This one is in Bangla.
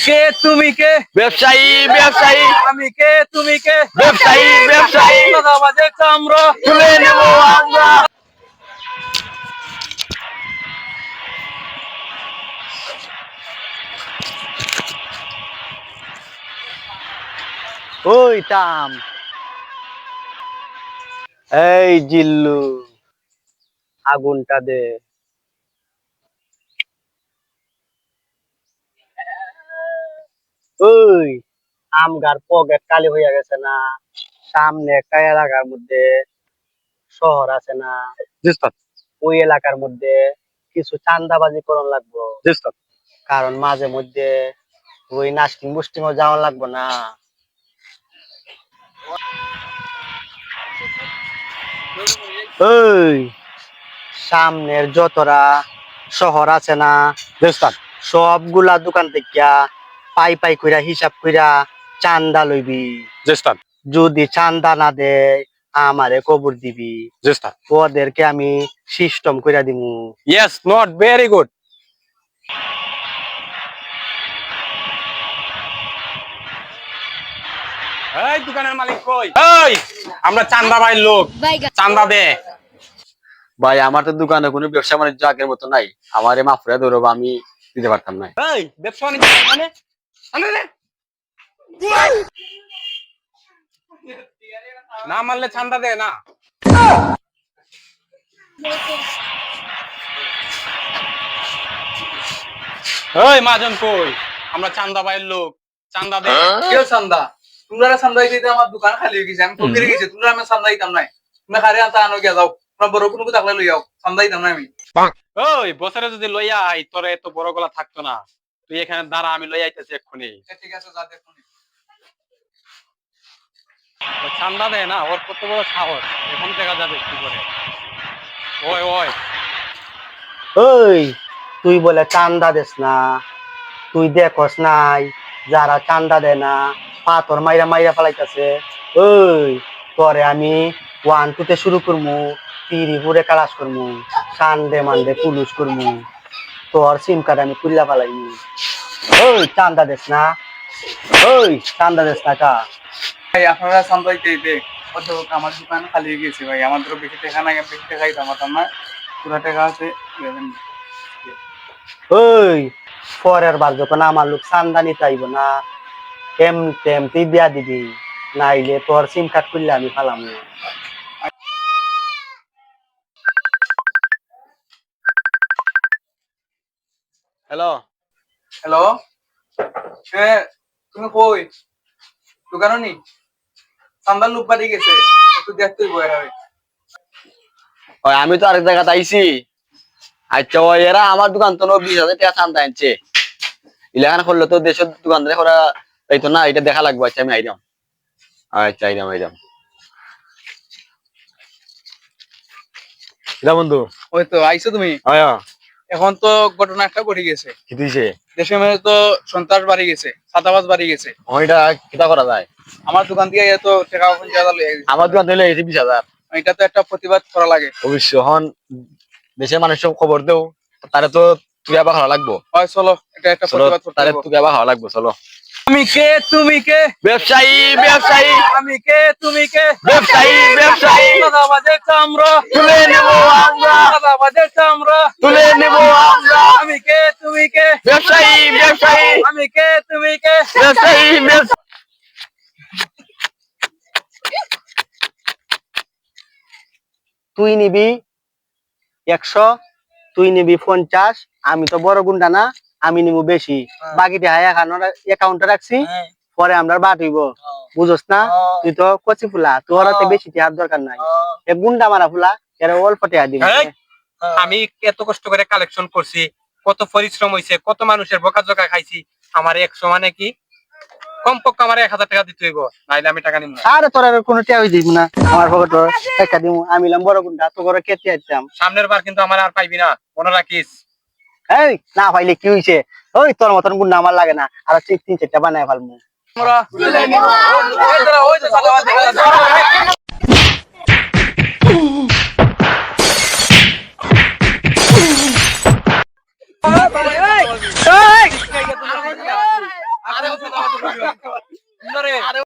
কে তুমি কে? ব্যবসায়ী ব্যবসায়ী আমি কে তুমি কে? ব্যবসায়ী ব্যবসায়ী চাঁদাবাজের চামড়া তুলে নেব আমরা। ওই টাম, এই জিল্লু, আগুনটা দে। ওই আমগার পকেট কালি হইয়া গেছে না? সামনে একটা এলাকার মধ্যে শহর আছে না? ওই এলাকার মধ্যে কিছু চান্দাবাজি করন লাগবো, কারণ মাঝে মধ্যে ওই নাস্টিং বুস্টিংও যাওয়া লাগবো না? ওই সামনের যতরা শহর আছে না, সবগুলা দোকান থেকে পাই পাই কইরা হিসাব কইরা চান্দা লইবি। যদি চান্দা না দেয় আমারে কবর দিবি, ওদেরকে আমি সিস্টেম কইরা দিমু। Yes, not very good. এই দোকানের মালিক কই? এই আমরা চান্দা ভাইয়ের লোক, চান্দা দে। ভাই আমার তো দোকানে কোনো ব্যবসা বাণিজ্য আগের মতো নাই, আমারে মাফরা ধরব, আমি দিতে পারতাম না। এই ব্যবসা বাণিজ্য মানে চান্দা দে। না মানলে চান্দা দে না। এই মাজন কই? আমরা চান্দা ভাইয়ের লোক, চান্দা দে। কেউ চান্দা? তোমরা চান্দা দিতে আমার দোকান খালি হয়ে গেছে, আমি ফকির গেছি। তোমরা আমি চান্দা দিতাম নাই। তোমরা খারে আনতে আনো গিয়া যাও। তোমরা বড় কোনো থাকলে লই যাও, চান্দা দিতাম না আমি। ওই বছরে যদি লইয়া আই তোর এত বড় গলা থাকতো না। তুই এখানে দাঁড়া, আমি লইয়া আইতেছি এক্ষুনি। ঠিক আছে, যা দেখুন। ওই চান্দা দে না, ওর কত বড় সাহস, এখন দেখা যাবে কি করে। ওই ওই ওই তুই বলে চান্দা দেস না? তুই দেখস নাই যারা চান্দা দেয় না পাথর মাইরা মাইরা ফেলাইতেছে? ওই তোরে আমি 1 2 তে শুরু করমু, তিরিপুরে কালাস করমু, সানডে মানডে পুলিশ করমু, তোর সিম কার্ড আমি খুললা ফেলাইমু। ওই চান্দা দেস না? ওই চান্দা দেস না কা? ভাই আপনারা চান্দা দিতে অধ্যাপক আমার দোকান খালি হয়ে গেছে ভাই। আমাদেরও বেশি টাকা নাই, বেশি টাকা দিতাম না। পুরা টাকা আছে। ওই পরের বার যখন আমার লোক চান্দা নিতে আইব না, এমনি বিয়া দিবি, নাইলে তোর সিম কার্ড খুললে আমি ফালাম। হ্যালো। হ্যালো, হ্যাঁ তুমি কই? দোকানও নি? চান্দার লোক বাড়ি গেছে, একটু দেখতেই বয়ে হবে। ওই আমি তো আরেক জায়গাতে আইছি। আচ্ছা ওই এরা আমার দোকান তো 20,000 টাকা চান্দা আনছে। ইলাকান করলে তো দেশের দোকানদারে করা এই তো না, এটা দেখা লাগবে। আচ্ছা আমি আইরাম। আচ্ছা আইরাম। এটা বন্ধু। ওই তো আইছো তুমি। আয়া এখন তো ঘটনা একটা ঘটে গেছে। কি দিছে? দেশের মধ্যে তো সন্ত্রাস বাড়ি গেছে, ছাতাবাজ বাড়ি গেছে। ওইটা কিটা করা যায়? আমার দোকান থেকে এত টাকা লইয়া গেছে। আমার দোকান হইলে 20,000। এটা তো একটা প্রতিবাদ করা লাগে। অবশ্য হন দেশের মানুষের খবর দেও, তারে তো তুই আবার ভালো লাগবো। হয় চলো, এটা একটা প্রতিবাদ করতে তারে হবে। তুই আবার ভালো লাগবো, চলো। আমি কে তুমি কে? ব্যবসায়ী ব্যবসায়ী আমি কে তুমি কে? ব্যবসায়ী ব্যবসায়ী চাঁদাবাজের চামড়া তুলে নেব আমরা। চাঁদাবাজের চামড়া তুলে নেব আমরা। আমি কে তুমি কে? ব্যবসায়ী ব্যবসায়ী আমি কে তুমি কে? ব্যবসায়ী ব্যবসায়ী। তুই নিবি 100, তুই নিবি 50। আমি তো বড় গুন্ডা না, আমি নিবো বেশি। বাকিটা অ্যাকাউন্টে রাখছি, পরে আমরা বাটিব। বুঝছ না? তুই তো কচি ফুলা, তোর হাতে বেশি টাকার দরকার নাই। এ গুন্ডা মারা ফুলা, এর অল্প টাকা দিবি। আমি এত কষ্ট করে কালেকশন করছি, কত পরিশ্রম হয়েছে, কত মানুষের বকাঝকা খাইছি। আমার 100 মানে কি? কমপক্ষে আমার 1000 টাকা দিতে হইব, নাইলে আমি টাকা নিব না। আরে তোর আর কোনো টাকা দিব না, আমার পকেট টাকা দিব। আমি লাম বড় গুন্ডা, তো করে কেটে আইতাম। সামনের বার কিন্তু আমার আর পাইবি না, মনে রাখিস। এই না পাইলে কি হইছে? ওই তোর মতন গুন্ডা আমার লাগে না, আর 3-4টা বানায় ফেলমু। আমরা ওই দাঁড়া, ওই যে চাঁদাবাজ দেখা যাচ্ছে। আরে